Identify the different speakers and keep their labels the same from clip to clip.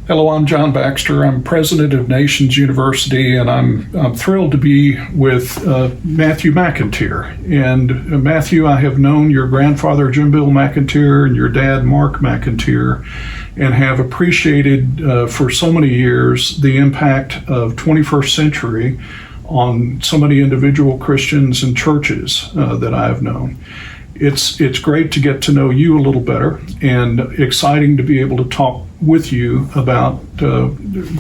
Speaker 1: Hello, I'm John Baxter. I'm president of NationsUniversity, and I'm thrilled to be with Matthew McInteer. And Matthew, I have known your grandfather, Jim Bill McInteer, and your dad, Mark McInteer, and have appreciated for so many years the impact of 21st century on so many individual Christians and churches that I have known. It's great to get to know you a little better, and exciting to be able to talk with you about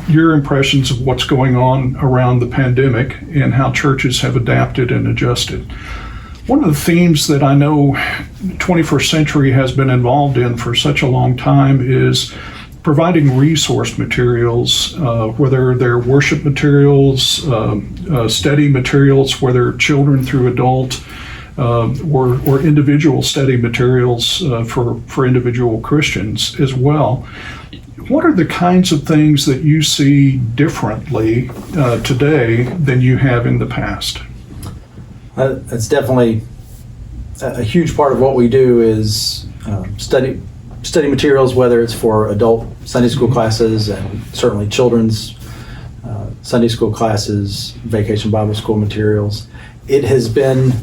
Speaker 1: your impressions of what's going on around the pandemic and how churches have adapted and adjusted. One of the themes that I know 21st Century has been involved in for such a long time is providing resource materials, whether they're worship materials, study materials, whether children through adult, or individual study materials for individual Christians as well. What are the kinds of things that you see differently today than you have in the past?
Speaker 2: That's definitely a huge part of what we do is study materials, whether it's for adult Sunday school classes and certainly children's Sunday school classes, vacation Bible school materials. It has been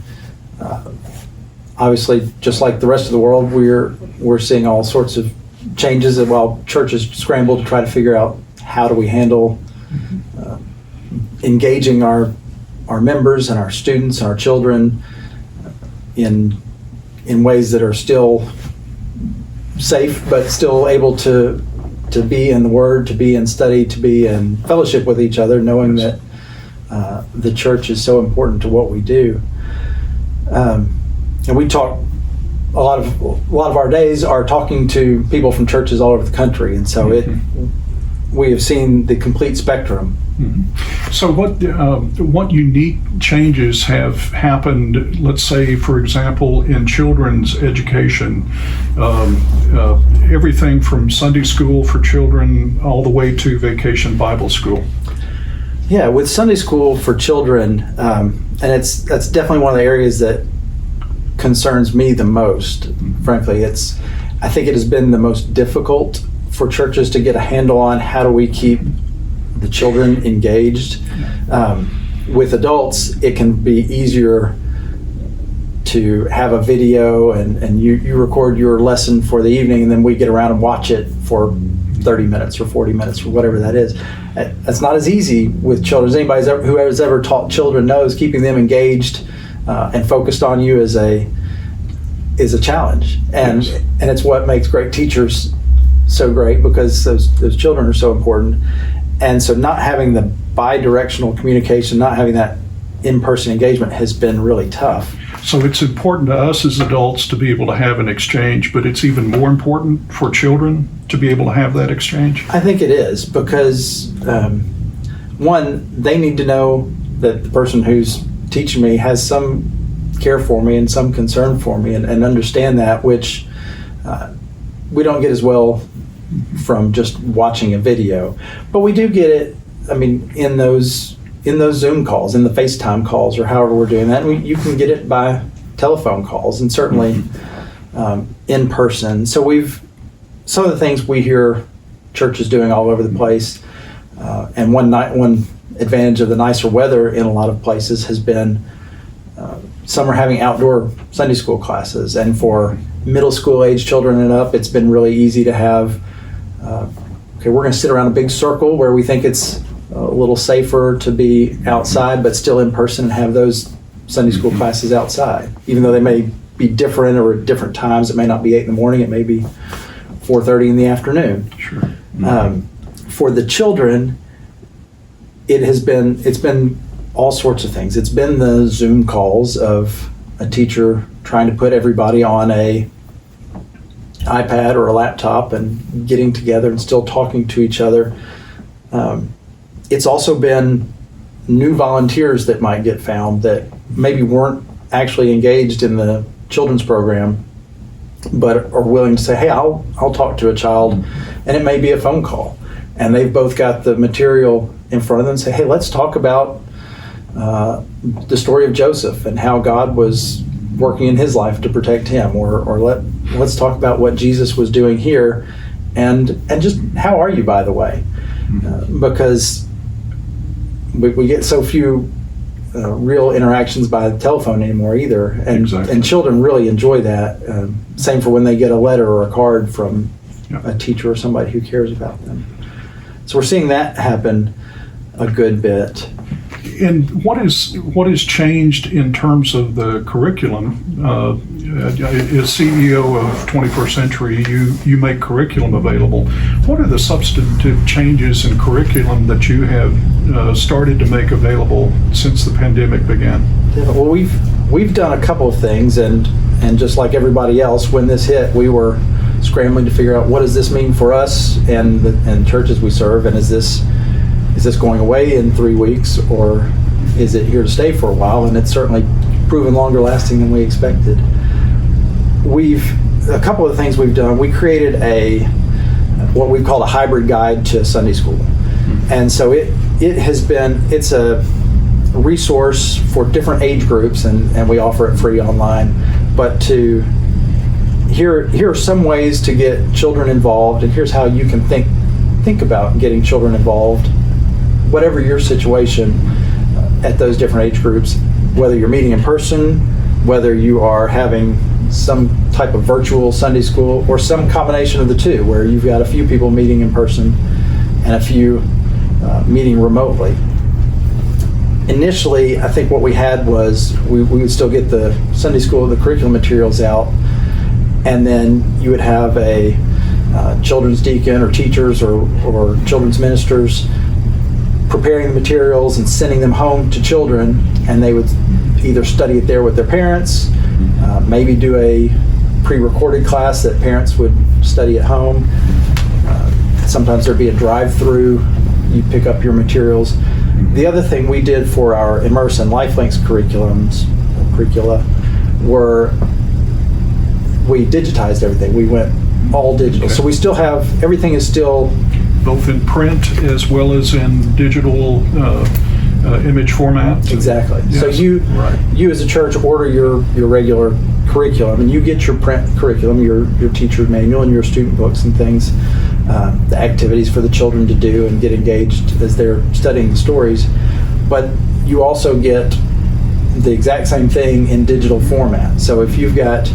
Speaker 2: obviously, just like the rest of the world, we're seeing all sorts of changes while churches scramble to try to figure out how do we handle engaging our members and our students and our children in ways that are still safe, but still able to be in the Word, to be in study, to be in fellowship with each other, knowing that the church is so important to what we do. And we talk a lot of our days are talking to people from churches all over the country, and so we have seen the complete spectrum.
Speaker 1: Mm-hmm. So what unique changes have happened, let's say, for example, in children's education, everything from Sunday school for children all the way to vacation Bible school?
Speaker 2: Yeah, with Sunday school for children, and that's definitely one of the areas that concerns me the most. Frankly, I think it has been the most difficult for churches to get a handle on how do we keep the children engaged. With adults, it can be easier to have a video and you record your lesson for the evening, and then we get around and watch it for 30 minutes or 40 minutes or whatever that is. That's not as easy with children. Who has ever taught children knows keeping them engaged and focused on you is a challenge, and it's what makes great teachers so great, because those children are so important. And so not having the bi-directional communication, not having that in-person engagement has been really tough.
Speaker 1: So it's important to us as adults to be able to have an exchange, but it's even more important for children to be able to have that exchange? I
Speaker 2: think it is, because one, they need to know that the person who's teaching me has some care for me and some concern for me, and understand that, which we don't get as well from just watching a video. But we do get it, in those Zoom calls, in the FaceTime calls, or however we're doing that. You can get it by telephone calls, and certainly in person. So some of the things we hear churches doing all over the place, and one advantage of the nicer weather in a lot of places has been some are having outdoor Sunday school classes, and for middle school age children and up, it's been really easy to have, we're going to sit around a big circle where we think it's a little safer to be outside, but still in person, and have those Sunday school classes outside, even though they may be different or at different times. It may not be 8 in the morning, it may be 4:30 in the afternoon.
Speaker 1: Sure.
Speaker 2: For the children, it's been all sorts of things. It's been the Zoom calls of a teacher trying to put everybody on a iPad or a laptop and getting together and still talking to each other. It's also been new volunteers that might get found that maybe weren't actually engaged in the children's program, but are willing to say, hey, I'll talk to a child, and it may be a phone call. And they've both got the material in front of them and say, hey, let's talk about the story of Joseph and how God was working in his life to protect him, or let's talk about what Jesus was doing here. and just how are you, by the way? Because we get so few real interactions by telephone anymore either, and
Speaker 1: Exactly.
Speaker 2: and children really enjoy that. Same for when they get a letter or a card from a teacher or somebody who cares about them. So we're seeing that happen a good bit.
Speaker 1: And what is changed in terms of the curriculum? As CEO of 21st Century, you make curriculum available. What are the substantive changes in curriculum that you have started to make available since the pandemic began?
Speaker 2: Yeah, well, we've done a couple of things, and just like everybody else, when this hit, we were scrambling to figure out what does this mean for us and churches we serve, and is this going away in 3 weeks, or is it here to stay for a while? And it's certainly proven longer lasting than we expected. A couple of things we've done. We created what we've called a hybrid guide to Sunday school, and so it's a resource for different age groups, and we offer it free online. But here are some ways to get children involved, and here's how you can think about getting children involved, whatever your situation at those different age groups, whether you're meeting in person, whether you are having some type of virtual Sunday school, or some combination of the two, where you've got a few people meeting in person and a few meeting remotely. Initially, I think what we had was we would still get the Sunday school, the curriculum materials out, and then you would have a children's deacon or teachers or children's ministers preparing the materials and sending them home to children, and they would either study it there with their parents, maybe do a pre-recorded class that parents would study at home. Sometimes there'd be a drive-through, you pick up your materials. The other thing we did for our Immerse and LifeLinks curricula were we digitized everything. We went all digital.
Speaker 1: Okay.
Speaker 2: So we still have, everything is still
Speaker 1: Both in print as well as in digital image format?
Speaker 2: exactly.
Speaker 1: Yes.
Speaker 2: So
Speaker 1: Right.
Speaker 2: you as a church order your regular curriculum, and you get your print curriculum, your teacher's manual, and your student books and things, the activities for the children to do and get engaged as they're studying the stories. But you also get the exact same thing in digital format. So if you've got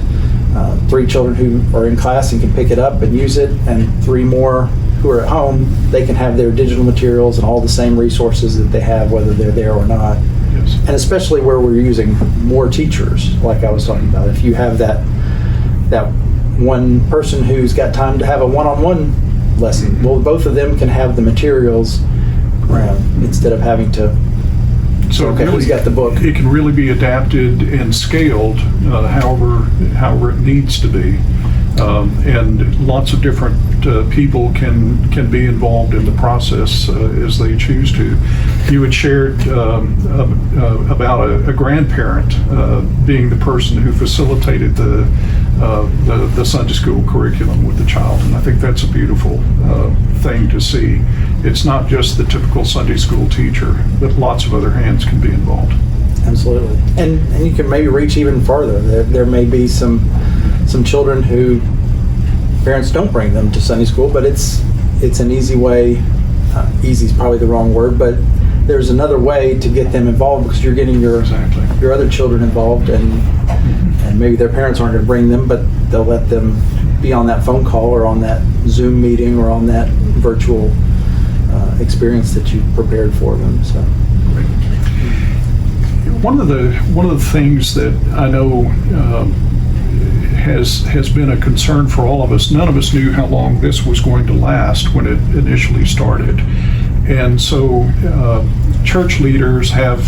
Speaker 2: 3 children who are in class and can pick it up and use it, and 3 more who are at home, they can have their digital materials and all the same resources that they have, whether they're there or not.
Speaker 1: Yes.
Speaker 2: And especially where we're using more teachers, like I was talking about. If you have that one person who's got time to have a one-on-one lesson, well, both of them can have the materials instead of having to,
Speaker 1: So
Speaker 2: okay, who's got the book?
Speaker 1: It can really be adapted and scaled however it needs to be. And lots of different people can be involved in the process as they choose to. You had shared about a grandparent being the person who facilitated the Sunday school curriculum with the child, and I think that's a beautiful thing to see. It's not just the typical Sunday school teacher, but lots of other hands can be involved.
Speaker 2: Absolutely. And you can maybe reach even farther. There may be some children who parents don't bring them to Sunday school, but it's an easy way. Easy is probably the wrong word, but there's another way to get them involved, because you're getting your other children involved, and maybe their parents aren't going to bring them, but they'll let them be on that phone call or on that Zoom meeting or on that virtual experience that you prepared for them. So.
Speaker 1: One of the things that I know has been a concern for all of us. None of us knew how long this was going to last when it initially started, and so church leaders have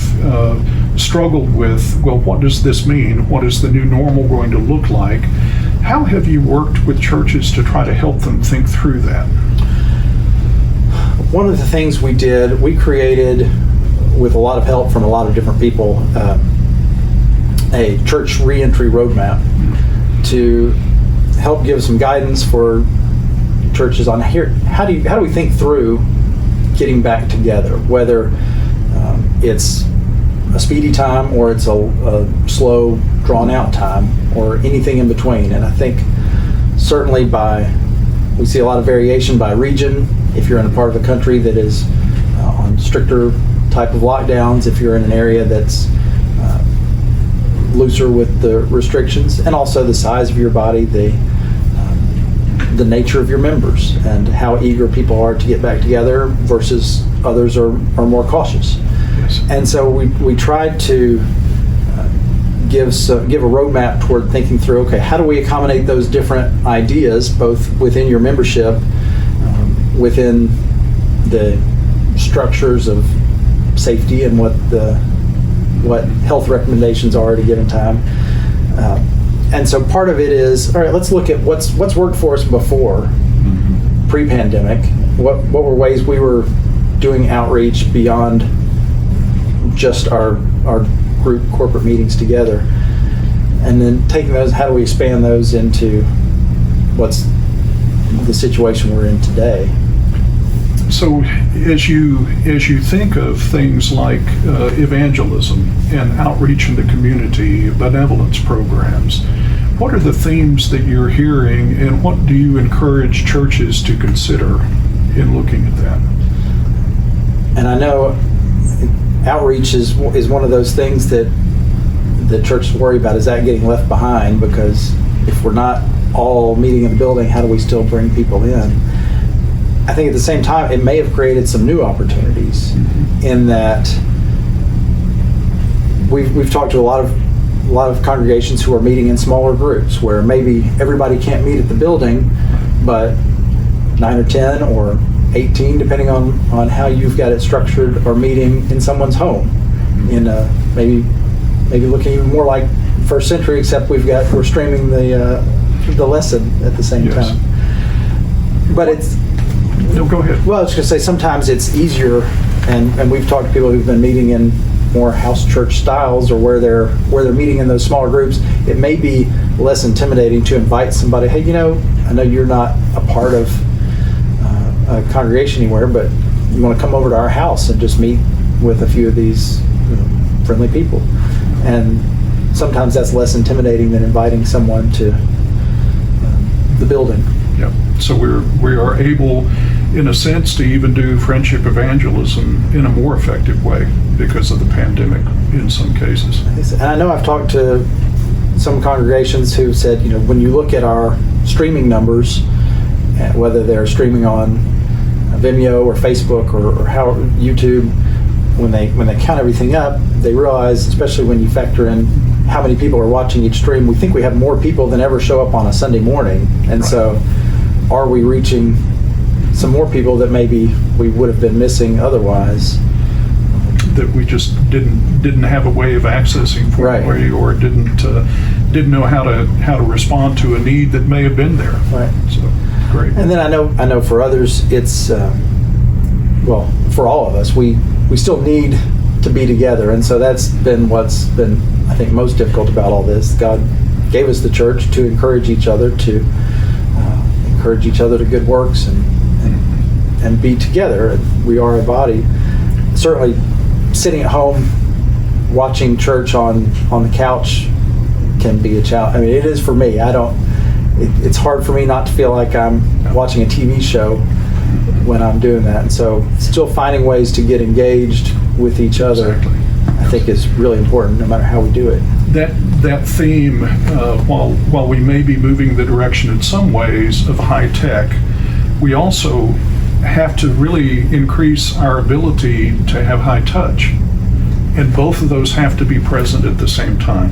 Speaker 1: struggled with, well, what does this mean? What is the new normal going to look like? How have you worked with churches to try to help them think through that?
Speaker 2: One of the things we did, we created, with a lot of help from a lot of different people, a church reentry roadmap to help give some guidance for churches on how do we think through getting back together, whether it's a speedy time or it's a slow, drawn out time, or anything in between. And I think certainly by We see a lot of variation by region. If you're in a part of the country that is on stricter type of lockdowns, if you're in an area that's looser with the restrictions, and also the size of your body, the nature of your members, and how eager people are to get back together versus others are more cautious.
Speaker 1: Yes.
Speaker 2: And so we tried to give a roadmap toward thinking through, okay, how do we accommodate those different ideas, both within your membership, within the structures of safety and what health recommendations are at a given time. And so part of it is, all right, let's look at what's worked for us before, pre-pandemic. What were ways we were doing outreach beyond just our group corporate meetings together, and then taking those, how do we expand those into what's the situation we're in today?
Speaker 1: So as you think of things like evangelism and outreach in the community, benevolence programs, what are the themes that you're hearing, and what do you encourage churches to consider in looking at that?
Speaker 2: And I know outreach is one of those things that the churches worry about. Is that getting left behind? Because if we're not all meeting in the building, how do we still bring people in? I think at the same time, it may have created some new opportunities in that we've talked to a lot of congregations who are meeting in smaller groups where maybe everybody can't meet at the building, but 9 or 10 or 18, depending on how you've got it structured, or meeting in someone's home in maybe looking even more like first century, except we're streaming the lesson at the same time. But it's
Speaker 1: No, go ahead.
Speaker 2: Well, I was going to say sometimes it's easier, and we've talked to people who've been meeting in more house church styles, or where they're meeting in those smaller groups. It may be less intimidating to invite somebody. Hey, I know you're not a part of a congregation anywhere, but you want to come over to our house and just meet with a few of these friendly people. And sometimes that's less intimidating than inviting someone to the building.
Speaker 1: Yeah. So we are able, in a sense, to even do friendship evangelism in a more effective way because of the pandemic in some cases.
Speaker 2: And I know I've talked to some congregations who said, when you look at our streaming numbers, whether they're streaming on Vimeo or Facebook or how YouTube, when they count everything up, they realize, especially when you factor in how many people are watching each stream, we think we have more people than ever show up on a Sunday morning. And
Speaker 1: Right.
Speaker 2: So are we reaching some more people that maybe we would have been missing otherwise?
Speaker 1: That we just didn't have a way of accessing formally, or didn't know how to respond to a need that may have been there.
Speaker 2: Right.
Speaker 1: So great.
Speaker 2: And then I know for others, it's for all of us, we still need to be together, and so that's been what's been, I think, most difficult about all this. God gave us the church to encourage each other to good works and be together. We are a body. Certainly, sitting at home watching church on the couch can be a challenge. I mean, it is for me. It's hard for me not to feel like I'm watching a TV show when I'm doing that. And so still finding ways to get engaged with each other,
Speaker 1: Exactly.
Speaker 2: I think is really important no matter how we do it.
Speaker 1: That theme, while we may be moving the direction in some ways of high tech, we also have to really increase our ability to have high touch. And both of those have to be present at the same time.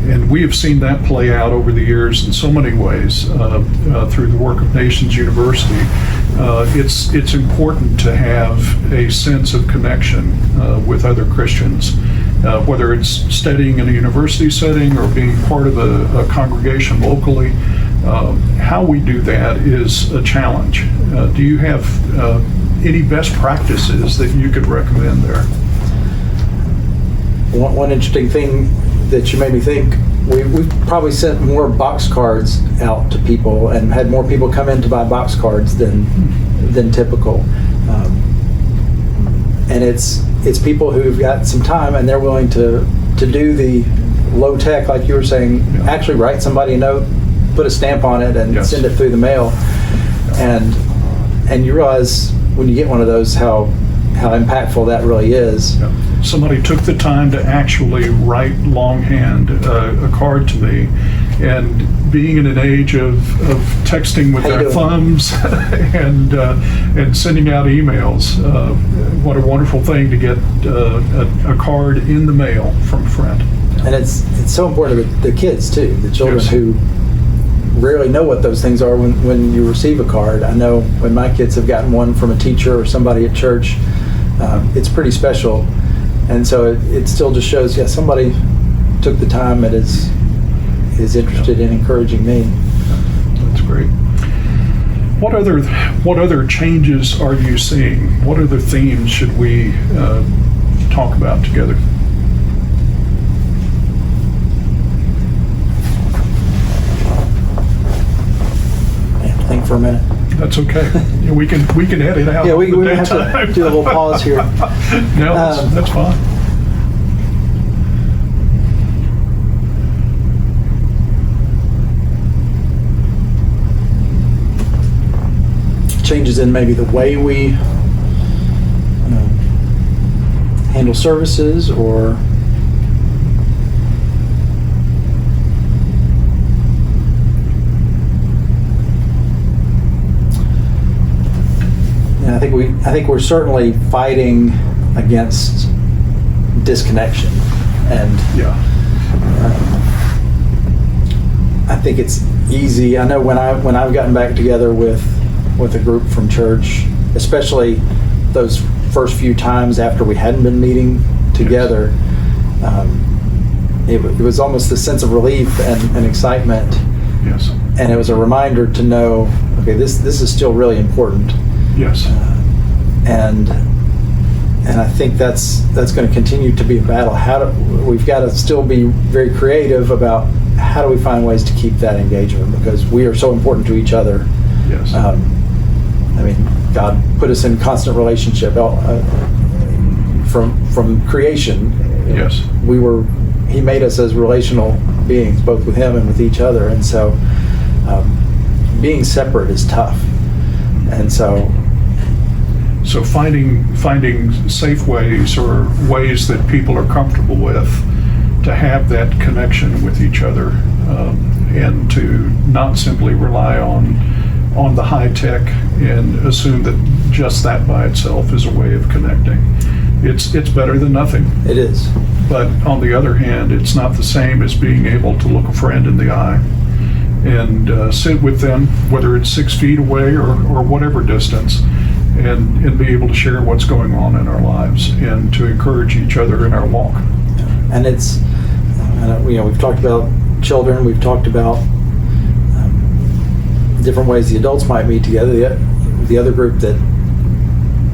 Speaker 1: And we have seen that play out over the years in so many ways through the work of NationsUniversity. It's important to have a sense of connection with other Christians, whether it's studying in a university setting or being part of a congregation locally. How we do that is a challenge. Do you have any best practices that you could recommend there?
Speaker 2: One interesting thing that you made me think, we've probably sent more box cards out to people and had more people come in to buy box cards than typical. And it's people who've got some time and they're willing to do the low tech, like you were saying, actually write somebody a note, put a stamp on it, and
Speaker 1: Yes.
Speaker 2: send it through the mail. And you realize when you get one of those how impactful that really is.
Speaker 1: Yeah. Somebody took the time to actually write longhand a card to me, and being in an age of texting with
Speaker 2: How you
Speaker 1: our
Speaker 2: doing?
Speaker 1: thumbs and sending out emails, what a wonderful thing to get a card in the mail from a friend.
Speaker 2: And it's so important to the kids too, the children
Speaker 1: Yes.
Speaker 2: who rarely know what those things are when you receive a card. I know when my kids have gotten one from a teacher or somebody at church, it's pretty special. And so it still just shows, yeah, somebody took the time and is interested in encouraging me.
Speaker 1: That's great. What other changes are you seeing? What other themes should we talk about together?
Speaker 2: I have to think for a minute.
Speaker 1: That's okay. Yeah, we can edit out.
Speaker 2: Yeah, we
Speaker 1: the
Speaker 2: have to
Speaker 1: daytime.
Speaker 2: do a little pause here.
Speaker 1: No, that's fine.
Speaker 2: Changes in maybe the way we handle services, or yeah, I think we're certainly fighting against disconnection, and
Speaker 1: Yeah.
Speaker 2: I think it's easy. I know when I've gotten back together with a group from church, especially those first few times after we hadn't been meeting together, it was almost this sense of relief and excitement,
Speaker 1: Yes.
Speaker 2: and it was a reminder to know, okay, this is still really important,
Speaker 1: Yes.
Speaker 2: and I think that's going to continue to be a battle. We've got to still be very creative about how do we find ways to keep that engagement, because we are so important to each other.
Speaker 1: Yes.
Speaker 2: I mean, God put us in constant relationship from creation.
Speaker 1: Yes.
Speaker 2: He made us as relational beings, both with Him and with each other, and so being separate is tough. And so
Speaker 1: finding safe ways, or ways that people are comfortable with, to have that connection with each other, and to not simply rely on the high tech and assume that just that by itself is a way of connecting. It's better than nothing.
Speaker 2: it is.
Speaker 1: But on the other hand, it's not the same as being able to look a friend in the eye and sit with them, whether it's 6 feet away or whatever distance, and be able to share what's going on in our lives and to encourage each other in our walk.
Speaker 2: And it's, we've talked about children, we've talked about different ways the adults might meet together. The other group that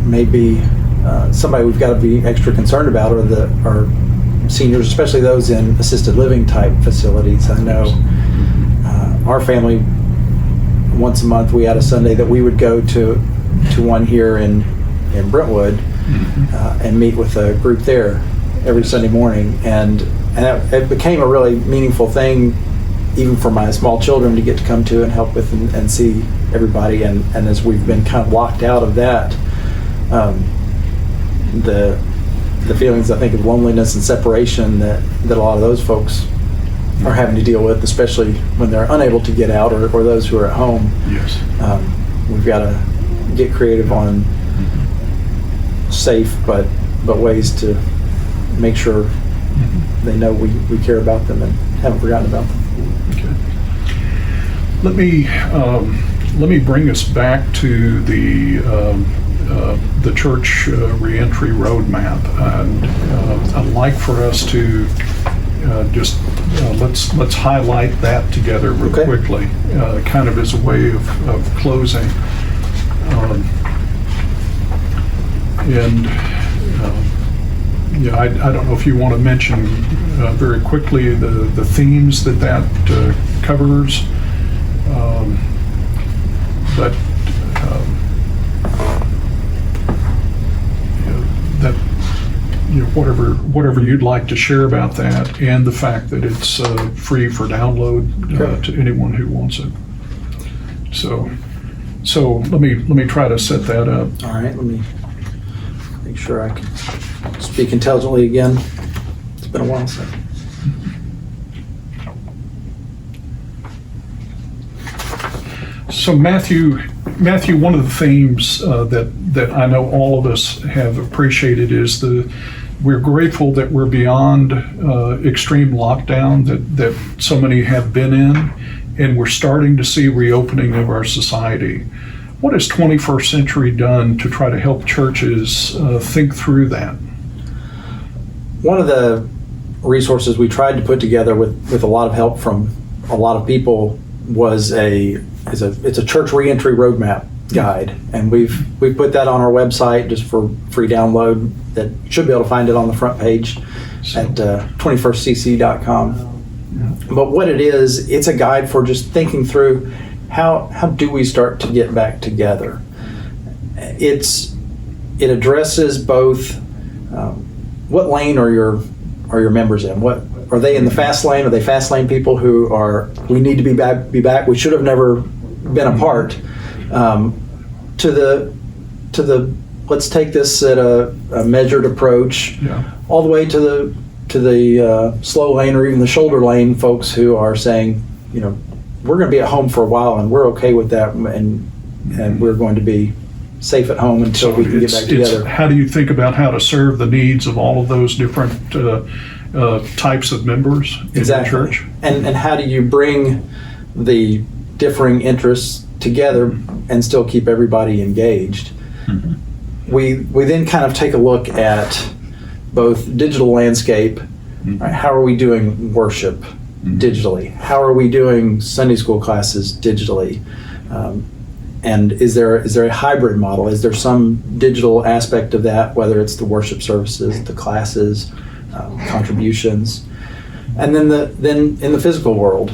Speaker 2: may be somebody we've got to be extra concerned about are seniors, especially those in assisted living type facilities. I know our family, once a month, we had a Sunday that we would go to one here in Brentwood and meet with a group there every Sunday morning, and it became a really meaningful thing, even for my small children, to get to come to and help with and see everybody. And as we've been kind of locked out of that, the feelings, I think, of loneliness and separation that a lot of those folks are having to deal with, especially when they're unable to get out, or those who are at home.
Speaker 1: Yes.
Speaker 2: We've got to get creative on safe but ways to make sure they know we care about them and haven't forgotten about them.
Speaker 1: Okay. Let me bring us back to the church reentry roadmap, and I'd like for us to let's highlight that together real
Speaker 2: Okay.
Speaker 1: quickly, kind of as a way of closing. I don't know if you want to mention very quickly the themes that covers, but that whatever you'd like to share about that, and the fact that it's free for download
Speaker 2: Sure.
Speaker 1: to anyone who wants it. So So let me try to set that up.
Speaker 2: All right, let me make sure I can speak intelligently again. It's been a while since.
Speaker 1: So Matthew, one of the themes that I know all of us have appreciated is we're grateful that we're beyond extreme lockdown that so many have been in, and we're starting to see reopening of our society. What has 21st Century done to try to help churches think through that?
Speaker 2: One of the resources we tried to put together with a lot of help from a lot of people was it's a church reentry roadmap guide, and we've put that on our website just for free download. That you should be able to find it on the front page at 21stcc.com. But what it is, it's a guide for just thinking through how do we start to get back together. It addresses both what lane are your members in? What are they in the fast lane? Are they fast lane people who are we need to be back? We should have never been apart. To the let's take this at a measured approach, all the way to the slow lane or even the shoulder lane folks who are saying, we're going to be at home for a while and we're okay with that, and we're going to be safe at home until we can get back together.
Speaker 1: How do you think about how to serve the needs of all of those different types of members in the church?
Speaker 2: And how do you bring the differing interests together and still keep everybody engaged?
Speaker 1: Mm-hmm.
Speaker 2: We then kind of take a look at both digital landscape.
Speaker 1: Mm-hmm.
Speaker 2: Right, how are we doing worship digitally? How are we doing Sunday school classes digitally? And is there a hybrid model? Is there some digital aspect of that, whether it's the worship services, the classes, contributions, and then in the physical world,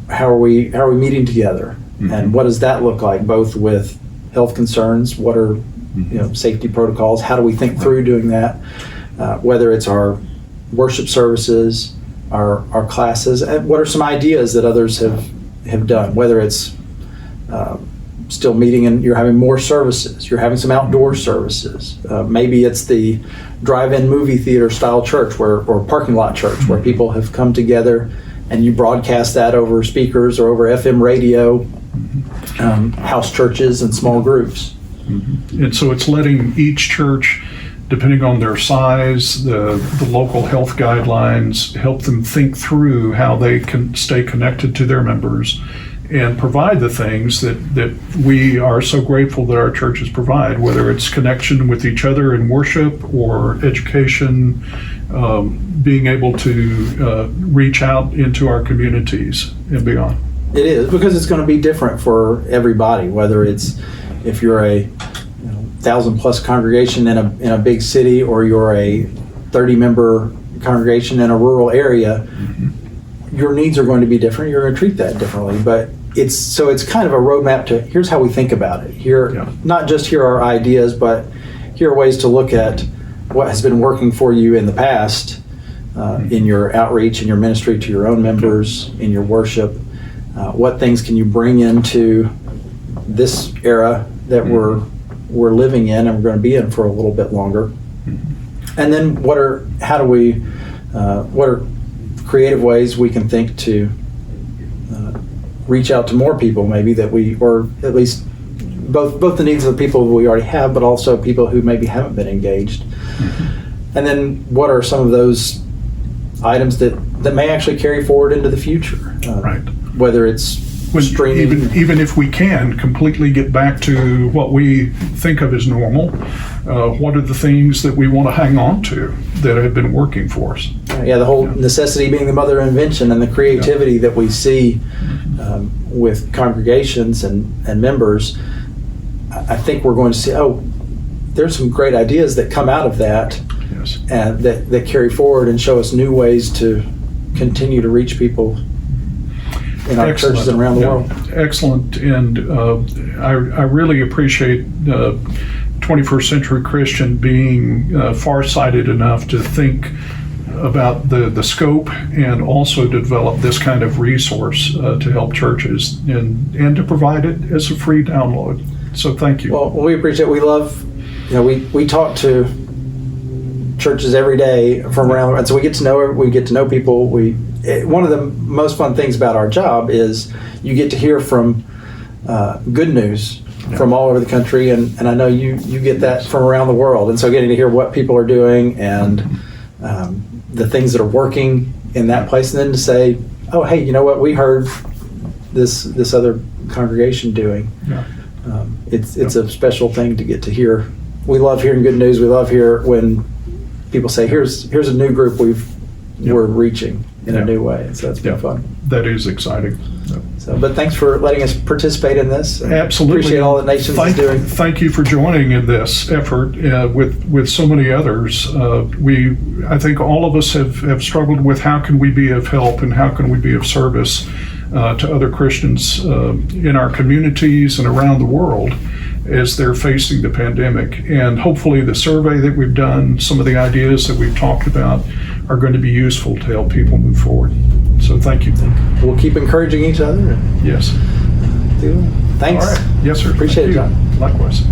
Speaker 2: how are we meeting together, and what does that look like, both with health concerns? What are safety protocols? How do we think through doing that? Whether it's our worship services, our classes, and what are some ideas that others have done? Whether it's still meeting and you're having more services, you're having some outdoor services. Maybe it's the drive-in movie theater style church or parking lot church where people have come together and you broadcast that over speakers or over FM radio, house churches and small groups.
Speaker 1: Mm-hmm. And so it's letting each church, depending on their size, the local health guidelines, help them think through how they can stay connected to their members and provide the things that we are so grateful that our churches provide, whether it's connection with each other in worship or education, being able to reach out into our communities and beyond.
Speaker 2: It is, because it's going to be different for everybody, whether it's if you're a 1,000+ congregation in a big city, or you're a 30-member congregation in a rural area. Your needs are going to be different. You're going to treat that differently, but it's kind of a roadmap to here's how we think about it. Not just here are ideas, but here are ways to look at what has been working for you in the past, in your outreach, in your ministry to your own members, in your worship. What things can you bring into this era that we're living in and we're going to be in for a little bit longer? And then what are creative ways we can think to reach out to more people, maybe or at least both the needs of the people we already have, but also people who maybe haven't been engaged. And then what are some of those items that may actually carry forward into the future?
Speaker 1: Right.
Speaker 2: Whether it's streaming.
Speaker 1: Even if we can completely get back to what we think of as normal, what are the things that we want to hang on to that have been working for us?
Speaker 2: Yeah, the whole necessity being the mother of invention, and the creativity that we see with congregations and members. I think we're going to see, there's some great ideas that come out of that, and that carry forward and show us new ways to continue to reach people in our churches and around the world.
Speaker 1: Excellent. And I really appreciate 21st Century Christian being farsighted enough to think about the scope and also to develop this kind of resource to help churches and to provide it as a free download. So thank you.
Speaker 2: Well, we appreciate it. We love, we talk to churches every day from around, and so we get to know people. One of the most fun things about our job is you get to hear from good news from all over the country, and I know you get that from around the world. And so getting to hear what people are doing and the things that are working in that place, and then to say, oh, hey, you know what, we heard this other congregation doing.
Speaker 1: Yeah.
Speaker 2: It's a special thing to get to hear. We love hearing good news. We love hear when people say, here's a new group we're reaching in a new way. And so it's been fun.
Speaker 1: That is exciting.
Speaker 2: So, but thanks for letting us participate in this.
Speaker 1: Absolutely.
Speaker 2: Appreciate all that Nations is doing.
Speaker 1: Thank you for joining in this effort with so many others. I think all of us have struggled with how can we be of help and how can we be of service to other Christians in our communities and around the world as they're facing the pandemic. And hopefully the survey that we've done, some of the ideas that we've talked about are going to be useful to help people move forward. So thank you.
Speaker 2: We'll keep encouraging each other.
Speaker 1: Yes.
Speaker 2: Thanks.
Speaker 1: All right. Yes, sir.
Speaker 2: Appreciate it, John.
Speaker 1: Likewise.